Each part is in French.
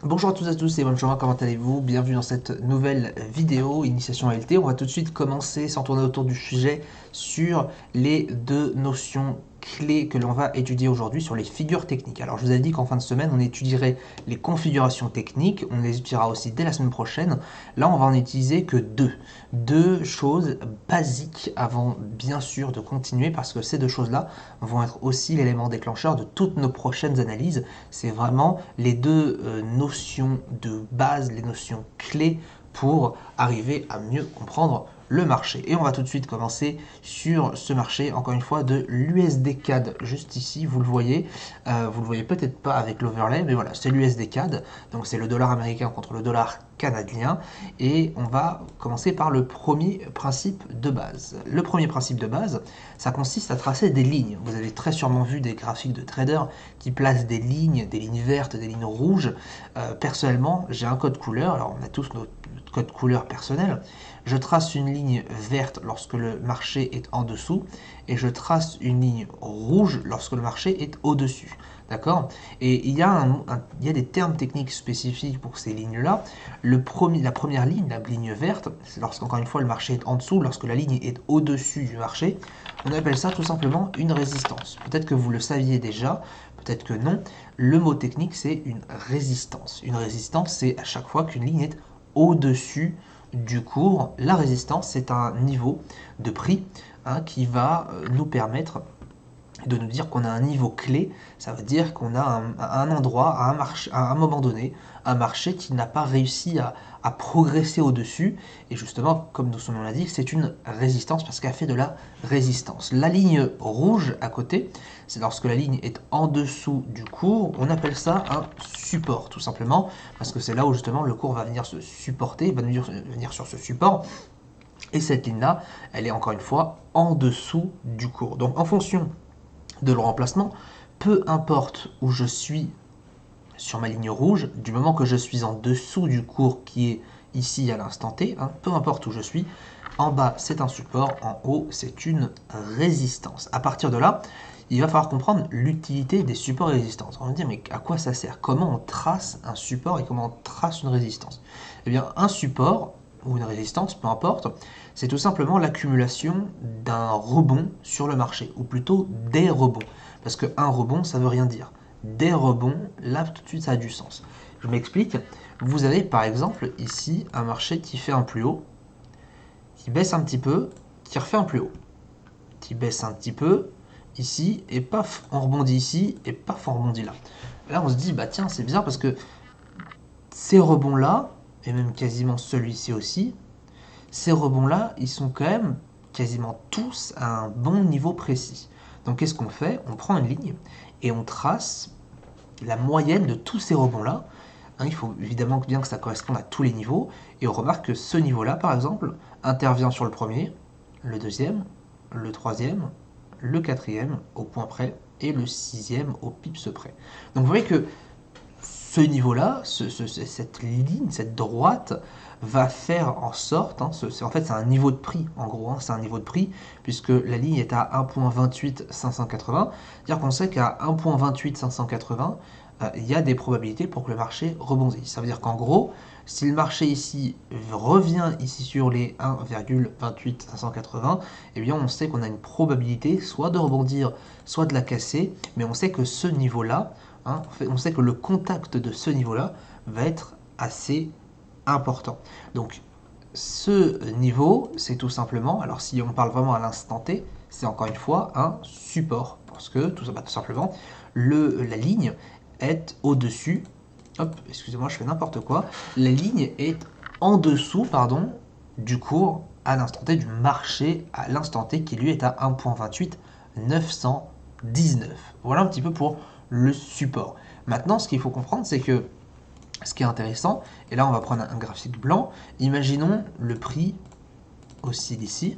Bonjour à tous et bonjour, comment allez-vous? Bienvenue dans cette nouvelle vidéo, Initiation à LT. On va tout de suite commencer sans tourner autour du sujet sur les deux notions clés que l'on va étudier aujourd'hui sur les figures techniques. Alors je vous avais dit qu'en fin de semaine, on étudierait les configurations techniques, on les étudiera aussi dès la semaine prochaine. Là, on va en utiliser que deux choses basiques avant bien sûr de continuer parce que ces deux choses-là vont être aussi l'élément déclencheur de toutes nos prochaines analyses. C'est vraiment les deux notions de base, les notions clés pour arriver à mieux comprendre le marché. Et on va tout de suite commencer sur ce marché, encore une fois, de l'USD CAD, juste ici, vous le voyez. Vous le voyez peut-être pas avec l'overlay, mais voilà, c'est l'USD CAD, donc c'est le dollar américain contre le dollar canadien. Et on va commencer par le premier principe de base. Le premier principe de base, ça consiste à tracer des lignes. Vous avez très sûrement vu des graphiques de traders qui placent des lignes vertes, des lignes rouges. Personnellement, j'ai un code couleur, alors on a tous notre code couleur personnel. Je trace une ligne verte lorsque le marché est en dessous et je trace une ligne rouge lorsque le marché est au-dessus. D'accord? Et il y a des termes techniques spécifiques pour ces lignes-là. La première ligne, la ligne verte, c'est lorsqu'encore une fois le marché est en dessous, lorsque la ligne est au-dessus du marché, on appelle ça tout simplement une résistance. Peut-être que vous le saviez déjà, peut-être que non. Le mot technique, c'est une résistance. Une résistance, c'est à chaque fois qu'une ligne est au-dessus du cours. La résistance, c'est un niveau de prix qui va nous permettre de nous dire qu'on a un niveau clé. Ça veut dire qu'on a un endroit, à un moment donné, un marché qui n'a pas réussi à progresser au-dessus. Et justement, comme son nom l'indique, c'est une résistance parce qu'elle fait de la résistance. La ligne rouge à côté, c'est lorsque la ligne est en dessous du cours. On appelle ça un support, tout simplement, parce que c'est là où justement le cours va venir se supporter, va venir sur ce support. Et cette ligne-là, elle est encore une fois en dessous du cours. Donc en fonction de le remplacement, peu importe où je suis sur ma ligne rouge, du moment que je suis en dessous du cours qui est ici à l'instant T, peu importe où je suis, en bas c'est un support, en haut c'est une résistance. À partir de là, il va falloir comprendre l'utilité des supports et résistances. On va me dire mais à quoi ça sert? Comment on trace un support et comment on trace une résistance? Eh bien un support ou une résistance, peu importe, c'est tout simplement l'accumulation d'un rebond sur le marché, ou plutôt des rebonds. Parce qu'un rebond, ça ne veut rien dire. Des rebonds, là tout de suite ça a du sens. Je m'explique. Vous avez par exemple ici un marché qui fait un plus haut, qui baisse un petit peu, qui refait un plus haut, qui baisse un petit peu ici, et paf, on rebondit ici, et paf, on rebondit là. Là on se dit, bah tiens, c'est bizarre parce que ces rebonds-là, et même quasiment celui-ci aussi, ces rebonds-là, ils sont quand même quasiment tous à un bon niveau précis. Donc qu'est-ce qu'on fait? On prend une ligne et on trace la moyenne de tous ces rebonds-là. Il faut évidemment bien que ça corresponde à tous les niveaux. Et on remarque que ce niveau-là, par exemple, intervient sur le premier, le deuxième, le troisième, le quatrième au point près et le sixième au pips près. Donc vous voyez que ce niveau-là, cette ligne, cette droite, va faire en sorte, en fait c'est un niveau de prix en gros, c'est un niveau de prix puisque la ligne est à 1.28580, c'est-à-dire qu'on sait qu'à 1.28580, il y a des probabilités pour que le marché rebondisse. Ça veut dire qu'en gros, si le marché ici revient ici sur les 1,28580, eh bien on sait qu'on a une probabilité soit de rebondir, soit de la casser, mais on sait que ce niveau-là, on sait que le contact de ce niveau-là va être assez important. Donc ce niveau, c'est tout simplement, alors si on parle vraiment à l'instant T, c'est encore une fois un support, parce que tout simplement, la ligne est au-dessus, hop, excusez-moi, je fais n'importe quoi, la ligne est en dessous, pardon, du cours à l'instant T, du marché à l'instant T, qui lui est à 1.28919. Voilà un petit peu pour le support. Maintenant, ce qu'il faut comprendre, c'est que ce qui est intéressant, et là on va prendre un graphique blanc, imaginons le prix oscille ici.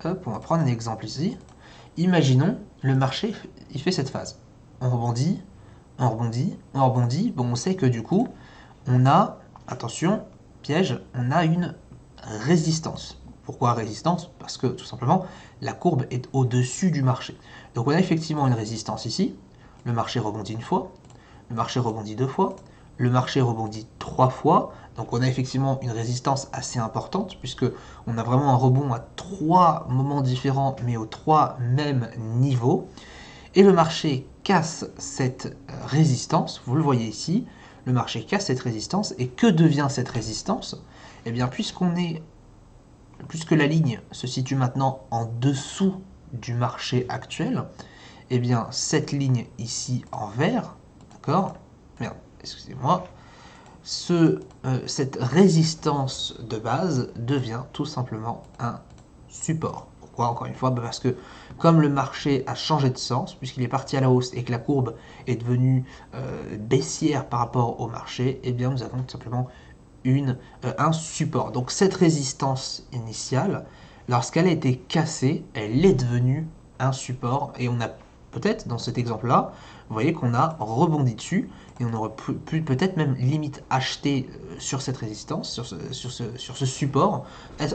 Hop, on va prendre un exemple ici. Imaginons le marché, il fait cette phase. On rebondit, on rebondit, on rebondit. Bon, on sait que du coup, on a, attention, piège, on a une résistance. Pourquoi résistance? Parce que tout simplement, la courbe est au-dessus du marché. Donc on a effectivement une résistance ici, le marché rebondit une fois, le marché rebondit deux fois, le marché rebondit trois fois, donc on a effectivement une résistance assez importante, puisque on a vraiment un rebond à trois moments différents, mais aux trois mêmes niveaux, et le marché casse cette résistance, vous le voyez ici, le marché casse cette résistance, et que devient cette résistance? Eh bien, puisque la ligne se situe maintenant en dessous du marché actuel, eh bien, cette ligne ici en vert, d'accord? Merde, excusez-moi. Cette résistance de base devient tout simplement un support. Pourquoi? Encore une fois, parce que comme le marché a changé de sens, puisqu'il est parti à la hausse et que la courbe est devenue baissière par rapport au marché, eh bien nous avons tout simplement un support. Donc cette résistance initiale, lorsqu'elle a été cassée, elle est devenue un support et on a peut-être dans cet exemple-là, vous voyez qu'on a rebondi dessus et on aurait pu peut-être même limite acheter sur cette résistance, sur ce support,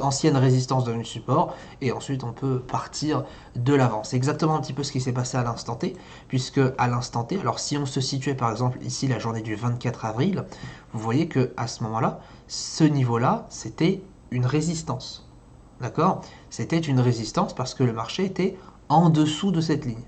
ancienne résistance devenue support, et ensuite on peut partir de l'avant. C'est exactement un petit peu ce qui s'est passé à l'instant T, puisque à l'instant T, alors si on se situait par exemple ici la journée du 24 avril, vous voyez que à ce moment-là, ce niveau-là, c'était une résistance. D'accord? C'était une résistance parce que le marché était en dessous de cette ligne.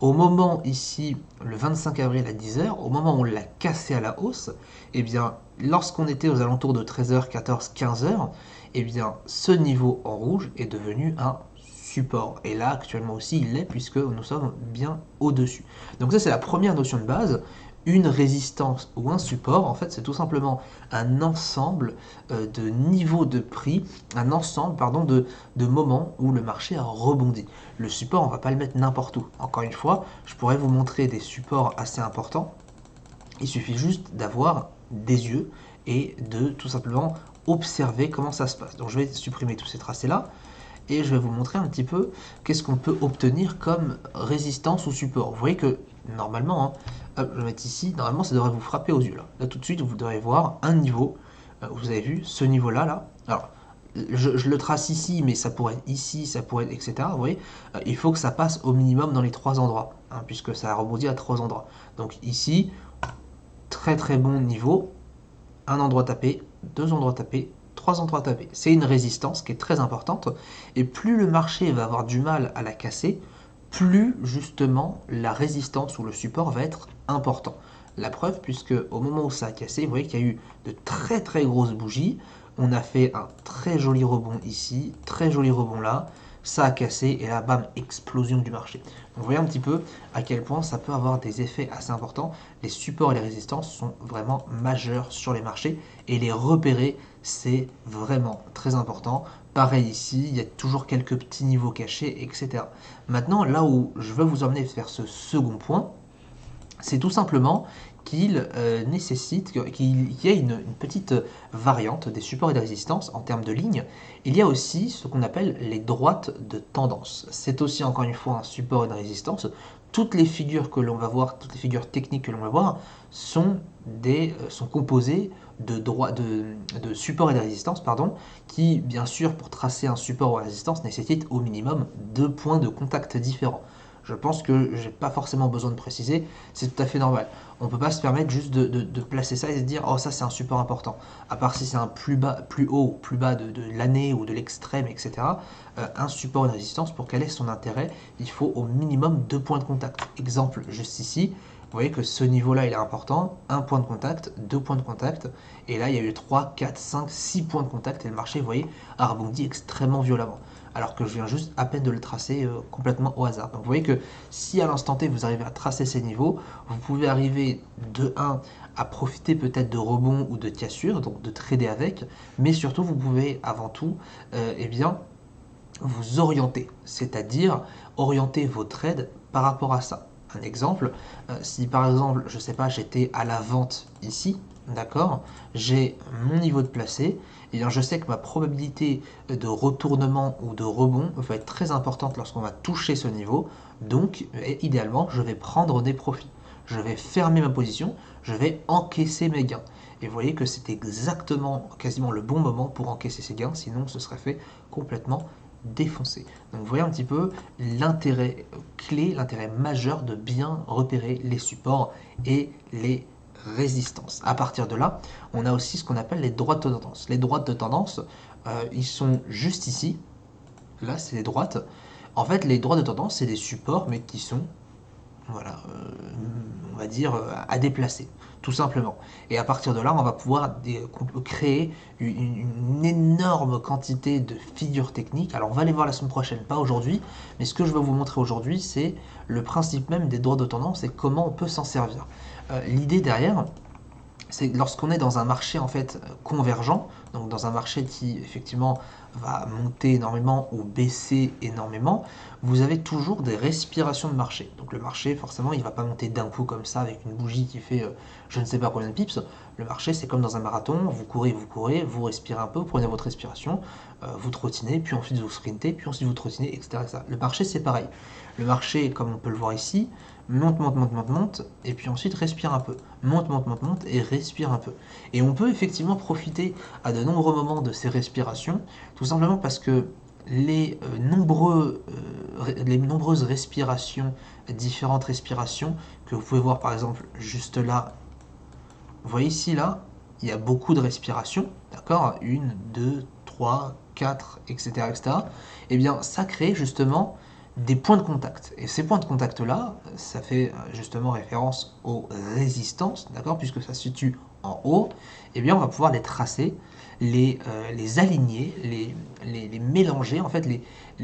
Au moment ici, le 25 avril à 10h, au moment où on l'a cassé à la hausse, eh bien, lorsqu'on était aux alentours de 13h, 14, 15h, eh bien, ce niveau en rouge est devenu un support. Et là, actuellement aussi, il l'est puisque nous sommes bien au-dessus. Donc ça, c'est la première notion de base. Une résistance ou un support, en fait, c'est tout simplement un ensemble de niveaux de prix, un ensemble, pardon, de moments où le marché a rebondi. Le support, on ne va pas le mettre n'importe où. Encore une fois, je pourrais vous montrer des supports assez importants. Il suffit juste d'avoir des yeux et de tout simplement observer comment ça se passe. Donc je vais supprimer tous ces tracés-là et je vais vous montrer un petit peu qu'est-ce qu'on peut obtenir comme résistance ou support. Vous voyez que normalement, hop, je vais mettre ici, normalement ça devrait vous frapper aux yeux là. Là tout de suite, vous devrez voir un niveau. Vous avez vu ce niveau-là là. Alors je le trace ici, mais ça pourrait être ici, ça pourrait être, etc. Vous voyez, il faut que ça passe au minimum dans les trois endroits, hein, puisque ça a rebondi à trois endroits. Donc ici, très très bon niveau, un endroit tapé, deux endroits tapés, trois endroits tapés. C'est une résistance qui est très importante, et plus le marché va avoir du mal à la casser, plus justement la résistance ou le support va être important. La preuve, puisque au moment où ça a cassé, vous voyez qu'il y a eu de très très grosses bougies, on a fait un très joli rebond ici, très joli rebond là, ça a cassé et là, bam, explosion du marché. Donc, vous voyez un petit peu à quel point ça peut avoir des effets assez importants. Les supports et les résistances sont vraiment majeurs sur les marchés et les repérer, c'est vraiment très important. Pareil ici, il y a toujours quelques petits niveaux cachés, etc. Maintenant, là où je veux vous emmener vers ce second point, c'est tout simplement qu'il nécessite qu'il y ait une petite variante des supports et des résistances en termes de lignes. Il y a aussi ce qu'on appelle les droites de tendance. C'est aussi encore une fois un support et une résistance. Toutes les figures que l'on va voir, toutes les figures techniques que l'on va voir sont composées de supports et de résistances, pardon, qui, bien sûr, pour tracer un support ou une résistance, nécessitent au minimum deux points de contact différents. Je pense que j'ai pas forcément besoin de préciser, c'est tout à fait normal. On peut pas se permettre juste de placer ça et se dire oh ça c'est un support important. À part si c'est un plus bas, plus haut, plus bas de l'année ou de l'extrême, etc. Un support, une résistance, pour quel est son intérêt, il faut au minimum deux points de contact. Exemple juste ici, vous voyez que ce niveau-là il est important, un point de contact, deux points de contact, et là il y a eu 3, 4, 5, 6 points de contact et le marché, vous voyez, a rebondi extrêmement violemment alors que je viens juste à peine de le tracer complètement au hasard. Donc vous voyez que si à l'instant T vous arrivez à tracer ces niveaux, vous pouvez arriver de 1 à profiter peut-être de rebonds ou de cassures, donc de trader avec, mais surtout vous pouvez avant tout eh bien, vous orienter, c'est-à-dire orienter vos trades par rapport à ça. Un exemple, si par exemple, je ne sais pas, j'étais à la vente ici, d'accord, j'ai mon niveau de placé, et bien je sais que ma probabilité de retournement ou de rebond va être très importante lorsqu'on va toucher ce niveau, donc idéalement je vais prendre des profits. Je vais fermer ma position, je vais encaisser mes gains. Et vous voyez que c'est exactement, quasiment le bon moment pour encaisser ces gains, sinon ce serait fait complètement défoncer. Donc vous voyez un petit peu l'intérêt clé, l'intérêt majeur de bien repérer les supports et les résistances. À partir de là, on a aussi ce qu'on appelle les droites de tendance. Les droites de tendance, ils sont juste ici. Là, c'est les droites. En fait, les droites de tendance, c'est des supports, mais qui sont, voilà, on va dire, à déplacer, tout simplement. Et à partir de là, on va pouvoir créer une énorme quantité de figures techniques. Alors, on va les voir la semaine prochaine, pas aujourd'hui, mais ce que je vais vous montrer aujourd'hui, c'est le principe même des droites de tendance et comment on peut s'en servir. L'idée derrière, c'est lorsqu'on est dans un marché en fait convergent, donc dans un marché qui effectivement va monter énormément ou baisser énormément, vous avez toujours des respirations de marché. Donc le marché, forcément, il ne va pas monter d'un coup comme ça avec une bougie qui fait je ne sais pas combien de pips. Le marché, c'est comme dans un marathon, vous courez, vous respirez un peu, vous prenez votre respiration, vous trottinez, puis ensuite vous sprintez, puis ensuite vous trottinez, etc. Le marché, c'est pareil. Le marché, comme on peut le voir ici, monte, et puis ensuite respire un peu. Monte, et respire un peu. Et on peut effectivement profiter à de nombreux moments de ces respirations, tout simplement parce que les nombreuses respirations, différentes respirations, que vous pouvez voir par exemple juste là, vous voyez ici, là, il y a beaucoup de respirations, d'accord? 1, 2, 3, 4, etc., etc. Et bien, ça crée justement des points de contact. Et ces points de contact-là, ça fait justement référence aux résistances, d'accord? Puisque ça se situe en haut, et bien, on va pouvoir les tracer, les aligner, les mélanger, en fait,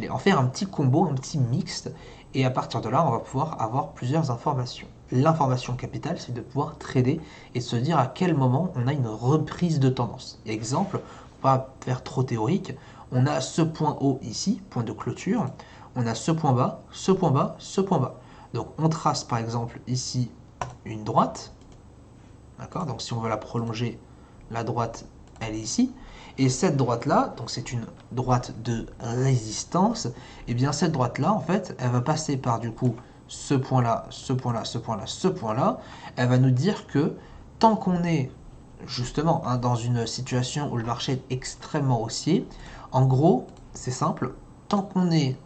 en faire un petit combo, un petit mixte. Et à partir de là, on va pouvoir avoir plusieurs informations. L'information capitale, c'est de pouvoir trader et de se dire à quel moment on a une reprise de tendance. Exemple, pas faire trop théorique, on a ce point haut ici, point de clôture, on a ce point bas, ce point bas, ce point bas. Donc on trace par exemple ici une droite, d'accord? Donc si on veut la prolonger, la droite, elle est ici. Et cette droite-là, donc c'est une droite de résistance, et bien cette droite-là, en fait, elle va passer par du coup ce point-là, ce point-là, ce point-là, ce point-là. Elle va nous dire que tant qu'on est justement dans une situation où le marché est extrêmement haussier, en gros, c'est simple, tant qu'on est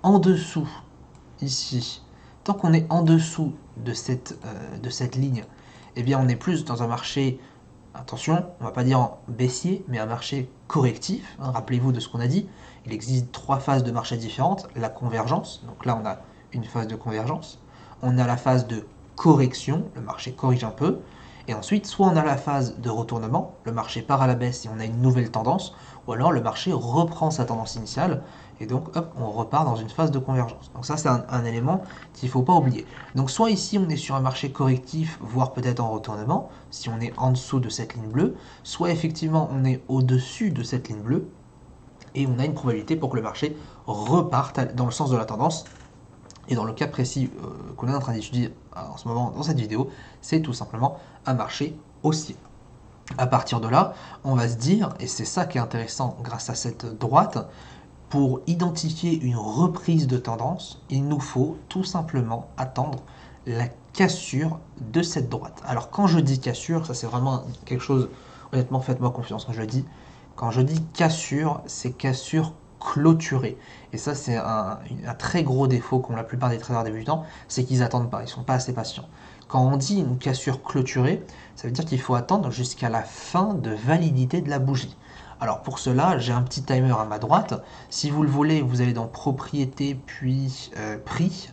en dessous, ici, tant qu'on est en dessous de cette ligne, eh bien on est plus dans un marché, attention, on ne va pas dire en baissier, mais un marché correctif. Rappelez-vous de ce qu'on a dit, il existe 3 phases de marché différentes. La convergence, donc là on a une phase de convergence, on a la phase de correction, le marché corrige un peu, et ensuite soit on a la phase de retournement, le marché part à la baisse et on a une nouvelle tendance, ou alors le marché reprend sa tendance initiale, et donc hop, on repart dans une phase de convergence. Donc ça c'est un élément qu'il ne faut pas oublier. Donc soit ici on est sur un marché correctif, voire peut-être en retournement, si on est en dessous de cette ligne bleue, soit effectivement on est au-dessus de cette ligne bleue, et on a une probabilité pour que le marché reparte dans le sens de la tendance. Et dans le cas précis qu'on est en train d'étudier en ce moment dans cette vidéo, c'est tout simplement un marché haussier. À partir de là, on va se dire, et c'est ça qui est intéressant grâce à cette droite, pour identifier une reprise de tendance, il nous faut tout simplement attendre la cassure de cette droite. Alors quand je dis cassure, ça c'est vraiment quelque chose, honnêtement faites-moi confiance quand je le dis. Quand je dis cassure, c'est cassure clôturée. Et ça c'est un très gros défaut qu'ont la plupart des traders débutants, c'est qu'ils n'attendent pas, ils ne sont pas assez patients. Quand on dit une cassure clôturée, ça veut dire qu'il faut attendre jusqu'à la fin de validité de la bougie. Alors pour cela, j'ai un petit timer à ma droite. Si vous le voulez, vous allez dans propriété puis prix.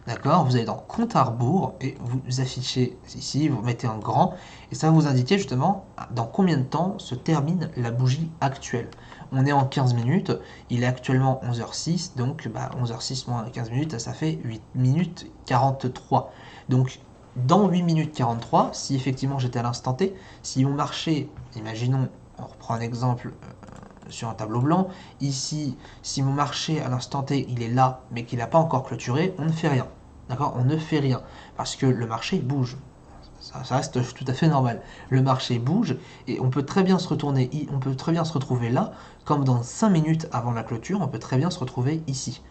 D'accord? Vous allez dans compte à rebours et vous affichez ici, vous mettez en grand et ça va vous indiquer justement dans combien de temps se termine la bougie actuelle. On est en 15 minutes, il est actuellement 11h06, donc 11h06 moins 15 minutes, ça fait 8 minutes 43. Donc dans 8 minutes 43, si effectivement j'étais à l'instant T, si mon marché, imaginons, on reprend un exemple sur un tableau blanc, ici, si mon marché à l'instant T, il est là, mais qu'il n'a pas encore clôturé, on ne fait rien. D'accord? On ne fait rien, parce que le marché bouge. Ça reste tout à fait normal. Le marché bouge, et on peut très bien se retourner, on peut très bien se retrouver là, comme dans 5 minutes avant la clôture, on peut très bien se retrouver ici.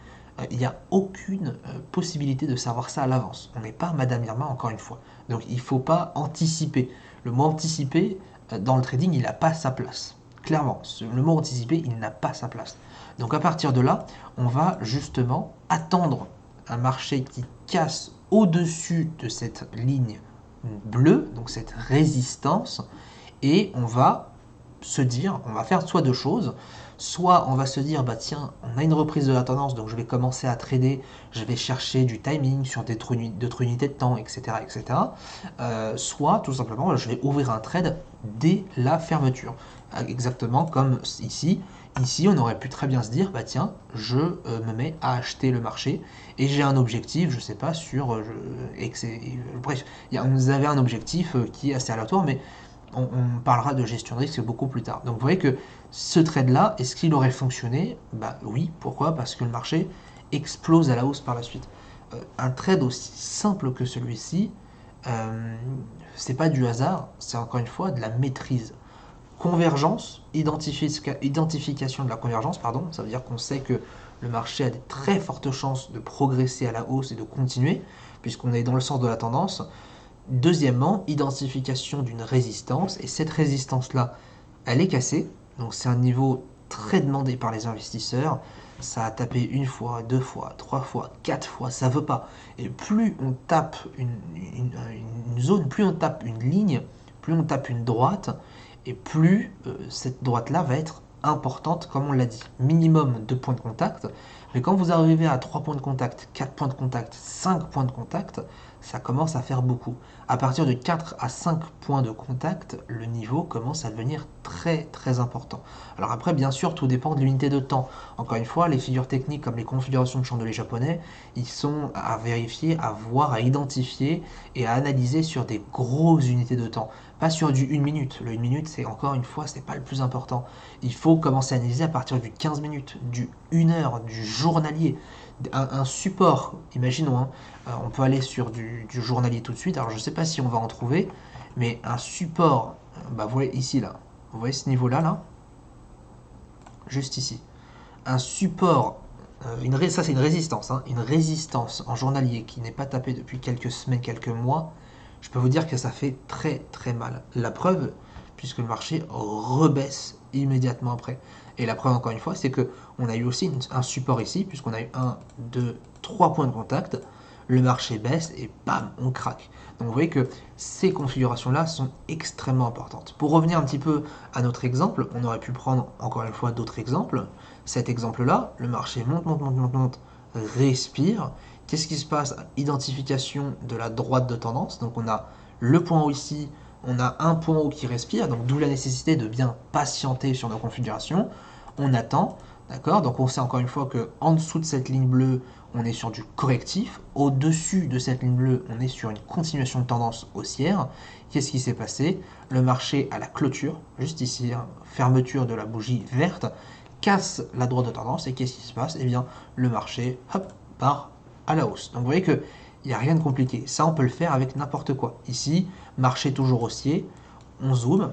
Il n'y a aucune possibilité de savoir ça à l'avance. On n'est pas Madame Irma, encore une fois. Donc il ne faut pas anticiper. Le mot anticiper, dans le trading, il n'a pas sa place. Clairement, le mot anticiper, il n'a pas sa place. Donc à partir de là, on va justement attendre un marché qui casse au-dessus de cette ligne bleue, donc cette résistance, et on va se dire, on va faire soit deux choses, soit on va se dire, bah tiens, on a une reprise de la tendance, donc je vais commencer à trader, je vais chercher du timing sur d'autres unités de temps, etc. etc. Soit tout simplement, je vais ouvrir un trade dès la fermeture. Exactement comme ici. Ici, on aurait pu très bien se dire, bah tiens, je me mets à acheter le marché et j'ai un objectif, je sais pas, sur... bref, vous avez un objectif qui est assez aléatoire, mais on parlera de gestion de risque beaucoup plus tard. Donc vous voyez que ce trade-là, est-ce qu'il aurait fonctionné? Bah oui, pourquoi? Parce que le marché explose à la hausse par la suite. Un trade aussi simple que celui-ci, c'est pas du hasard, c'est encore une fois de la maîtrise. Convergence, identification de la convergence, pardon, ça veut dire qu'on sait que le marché a des très fortes chances de progresser à la hausse et de continuer, puisqu'on est dans le sens de la tendance. Deuxièmement, identification d'une résistance, et cette résistance-là, elle est cassée, donc c'est un niveau très demandé par les investisseurs. Ça a tapé une fois, deux fois, trois fois, quatre fois, ça veut pas. Et plus on tape une zone, plus on tape une ligne, plus on tape une droite, et plus cette droite-là va être importante, comme on l'a dit. Minimum 2 points de contact, mais quand vous arrivez à 3 points de contact, 4 points de contact, 5 points de contact, ça commence à faire beaucoup. À partir de 4 à 5 points de contact, le niveau commence à devenir très très important. Alors après, bien sûr, tout dépend de l'unité de temps. Encore une fois, les figures techniques comme les configurations de chandeliers japonais, ils sont à vérifier, à voir, à identifier et à analyser sur des grosses unités de temps. Pas sur du 1 minute. Le 1 minute, c'est encore une fois, c'est pas le plus important. Il faut commencer à analyser à partir du 15 minutes, du 1 heure, du journalier. Un support, imaginons, hein, on peut aller sur du journalier tout de suite. Alors je ne sais pas si on va en trouver, mais un support, bah, vous voyez ici, là, vous voyez ce niveau-là, là, juste ici. Un support, ça c'est une résistance, hein, une résistance en journalier qui n'est pas tapée depuis quelques semaines, quelques mois, je peux vous dire que ça fait très très mal. La preuve, puisque le marché rebaisse immédiatement après. Et la preuve, encore une fois, c'est qu'on a eu aussi un support ici, puisqu'on a eu 1, 2, 3 points de contact. Le marché baisse et bam, on craque. Donc vous voyez que ces configurations-là sont extrêmement importantes. Pour revenir un petit peu à notre exemple, on aurait pu prendre encore une fois d'autres exemples. Cet exemple-là, le marché monte, monte, monte, monte, monte, respire. Qu'est-ce qui se passe? Identification de la droite de tendance. Donc on a le point haut ici, on a un point haut qui respire, donc d'où la nécessité de bien patienter sur nos configurations. On attend, d'accord? Donc on sait encore une fois qu'en dessous de cette ligne bleue, on est sur du correctif. Au-dessus de cette ligne bleue, on est sur une continuation de tendance haussière. Qu'est-ce qui s'est passé? Le marché à la clôture, juste ici, hein, fermeture de la bougie verte, casse la droite de tendance. Et qu'est-ce qui se passe? Eh bien, le marché, hop, part à la hausse. Donc vous voyez que il n'y a rien de compliqué. Ça, on peut le faire avec n'importe quoi. Ici, marché toujours haussier, on zoome,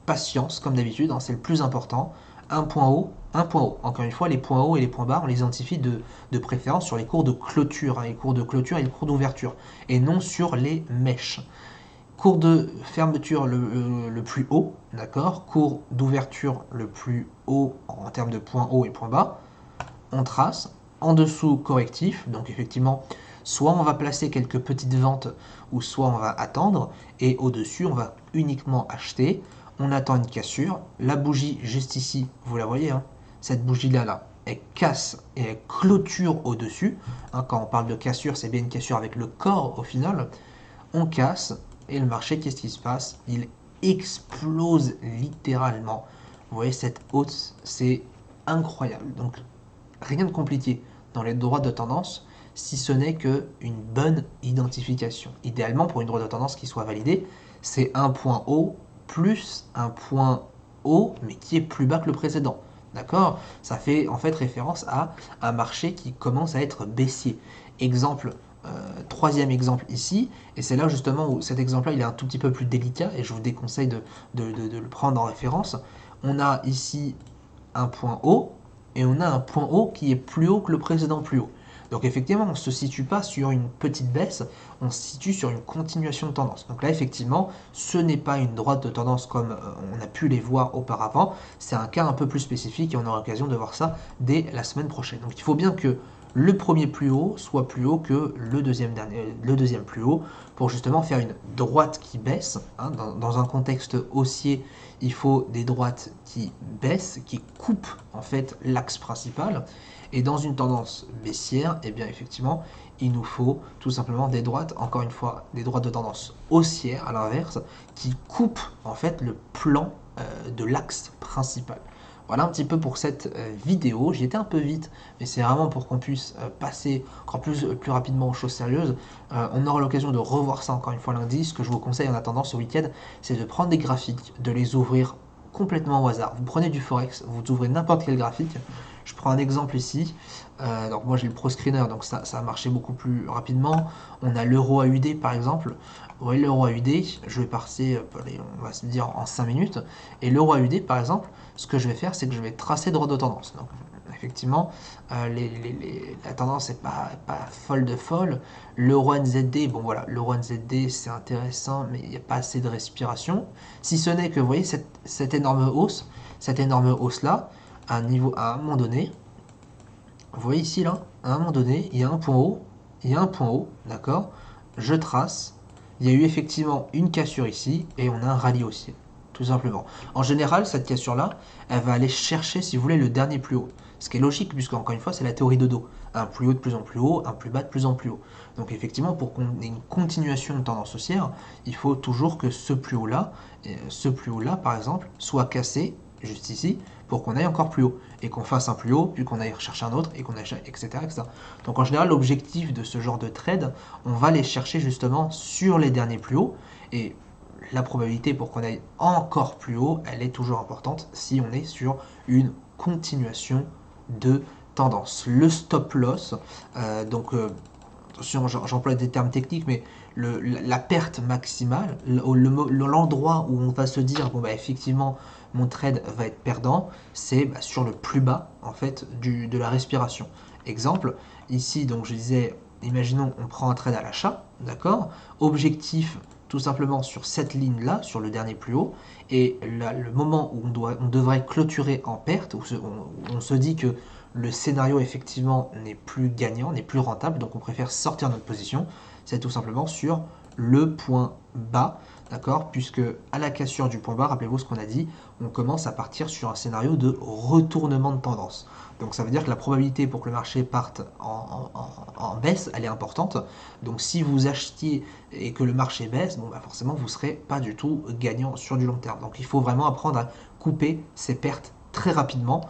patience comme d'habitude, hein, c'est le plus important. Un point haut, un point haut. Encore une fois, les points hauts et les points bas, on les identifie de préférence sur les cours de clôture, hein, les cours de clôture et les cours d'ouverture, et non sur les mèches. Cours de fermeture le plus haut, d'accord? Cours d'ouverture le plus haut en termes de points hauts et points bas. On trace. En dessous, correctif. Donc effectivement, soit on va placer quelques petites ventes, ou soit on va attendre. Et au-dessus, on va uniquement acheter. On attend une cassure. La bougie juste ici, vous la voyez, hein, cette bougie-là, là, elle casse et elle clôture au-dessus. Hein, quand on parle de cassure, c'est bien une cassure avec le corps au final. On casse et le marché, qu'est-ce qui se passe? Il explose littéralement. Vous voyez, cette hausse, c'est incroyable. Donc, rien de compliqué dans les droites de tendance, si ce n'est qu'une bonne identification. Idéalement, pour une droite de tendance qui soit validée, c'est un point haut plus un point haut, mais qui est plus bas que le précédent. D'accord? Ça fait en fait référence à un marché qui commence à être baissier. Exemple, troisième exemple ici, et c'est là justement où cet exemple-là il est un tout petit peu plus délicat, et je vous déconseille de le prendre en référence. On a ici un point haut, et on a un point haut qui est plus haut que le précédent plus haut. Donc effectivement, on ne se situe pas sur une petite baisse, on se situe sur une continuation de tendance. Donc là, effectivement, ce n'est pas une droite de tendance comme on a pu les voir auparavant, c'est un cas un peu plus spécifique et on aura l'occasion de voir ça dès la semaine prochaine. Donc il faut bien que le premier plus haut soit plus haut que le deuxième plus haut pour justement faire une droite qui baisse. Hein. Dans un contexte haussier, il faut des droites qui baissent, qui coupent en fait l'axe principal. Et dans une tendance baissière, eh bien effectivement, il nous faut tout simplement des droites, encore une fois, des droites de tendance haussière à l'inverse, qui coupent en fait le plan de l'axe principal. Voilà un petit peu pour cette vidéo. J'y étais un peu vite, mais c'est vraiment pour qu'on puisse passer encore plus rapidement aux choses sérieuses. On aura l'occasion de revoir ça encore une fois lundi. Ce que je vous conseille en attendant ce week-end, c'est de prendre des graphiques, de les ouvrir complètement au hasard. Vous prenez du Forex, vous ouvrez n'importe quel graphique. Je prends un exemple ici. Donc moi j'ai le Pro Screener, donc ça a marché beaucoup plus rapidement. On a l'euro AUD par exemple. Vous voyez l'euro AUD, je vais passer, on va se dire en 5 minutes. Et l'euro AUD par exemple, ce que je vais faire, c'est que je vais tracer droite de tendance. Donc effectivement, la tendance n'est pas folle de folle. L'euro NZD, bon voilà, l'euro NZD c'est intéressant, mais il n'y a pas assez de respiration. Si ce n'est que vous voyez cette énorme hausse là, à un moment donné, vous voyez ici là, à un moment donné, il y a un point haut, d'accord, je trace, il y a eu effectivement une cassure ici, et on a un rallye haussier, tout simplement. En général, cette cassure-là, elle va aller chercher, si vous voulez, le dernier plus haut. Ce qui est logique, puisque encore une fois, c'est la théorie de dos. Un plus haut de plus en plus haut, un plus bas de plus en plus haut. Donc effectivement, pour qu'on ait une continuation de tendance haussière, il faut toujours que ce plus haut-là, par exemple, soit cassé, juste ici, pour qu'on aille encore plus haut, et qu'on fasse un plus haut, puis qu'on aille rechercher un autre, et qu'on aille, etc., etc. Donc en général, l'objectif de ce genre de trade, on va les chercher justement sur les derniers plus hauts, et la probabilité pour qu'on aille encore plus haut, elle est toujours importante si on est sur une continuation de tendance. Le stop loss, attention, j'emploie des termes techniques, mais la perte maximale, l'endroit où on va se dire, bon bah effectivement, mon trade va être perdant, c'est sur le plus bas en fait de la respiration. Exemple, ici donc je disais, imaginons on prend un trade à l'achat, d'accord, objectif tout simplement sur cette ligne là, sur le dernier plus haut, et là, le moment où on devrait clôturer en perte, où on se dit que le scénario effectivement n'est plus gagnant, n'est plus rentable, donc on préfère sortir notre position, c'est tout simplement sur le point bas, d'accord, puisque à la cassure du point bas, rappelez-vous ce qu'on a dit, on commence à partir sur un scénario de retournement de tendance. Donc ça veut dire que la probabilité pour que le marché parte en baisse, elle est importante. Donc si vous achetiez et que le marché baisse, bon, bah forcément vous ne serez pas du tout gagnant sur du long terme. Donc il faut vraiment apprendre à couper ces pertes très rapidement.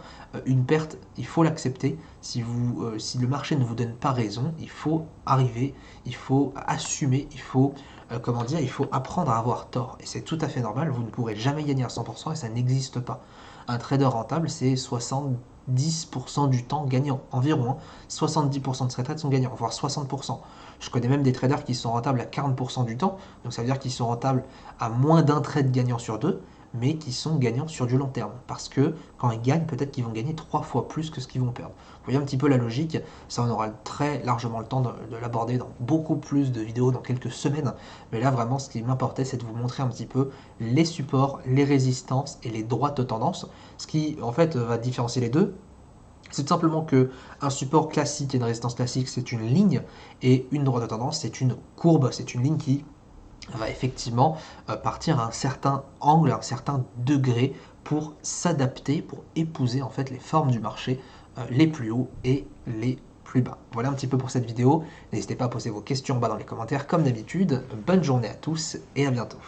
Une perte, il faut l'accepter. Si le marché ne vous donne pas raison, il faut arriver, il faut assumer, il faut il faut apprendre à avoir tort. Et c'est tout à fait normal, vous ne pourrez jamais gagner à 100% et ça n'existe pas. Un trader rentable, c'est 70% du temps gagnant, environ. Hein. 70% de ces trades sont gagnants, voire 60%. Je connais même des traders qui sont rentables à 40% du temps, donc ça veut dire qu'ils sont rentables à moins d'un trade gagnant sur deux, mais qui sont gagnants sur du long terme. Parce que quand ils gagnent, peut-être qu'ils vont gagner 3 fois plus que ce qu'ils vont perdre. Vous voyez un petit peu la logique, ça on aura très largement le temps de l'aborder dans beaucoup plus de vidéos dans quelques semaines. Mais là vraiment ce qui m'importait c'est de vous montrer un petit peu les supports, les résistances et les droites de tendance. Ce qui en fait va différencier les deux. C'est tout simplement que un support classique et une résistance classique c'est une ligne et une droite de tendance c'est une courbe, c'est une ligne qui va effectivement partir à un certain angle, à un certain degré pour s'adapter, pour épouser en fait les formes du marché, les plus hauts et les plus bas. Voilà un petit peu pour cette vidéo. N'hésitez pas à poser vos questions en bas dans les commentaires comme d'habitude. Bonne journée à tous et à bientôt.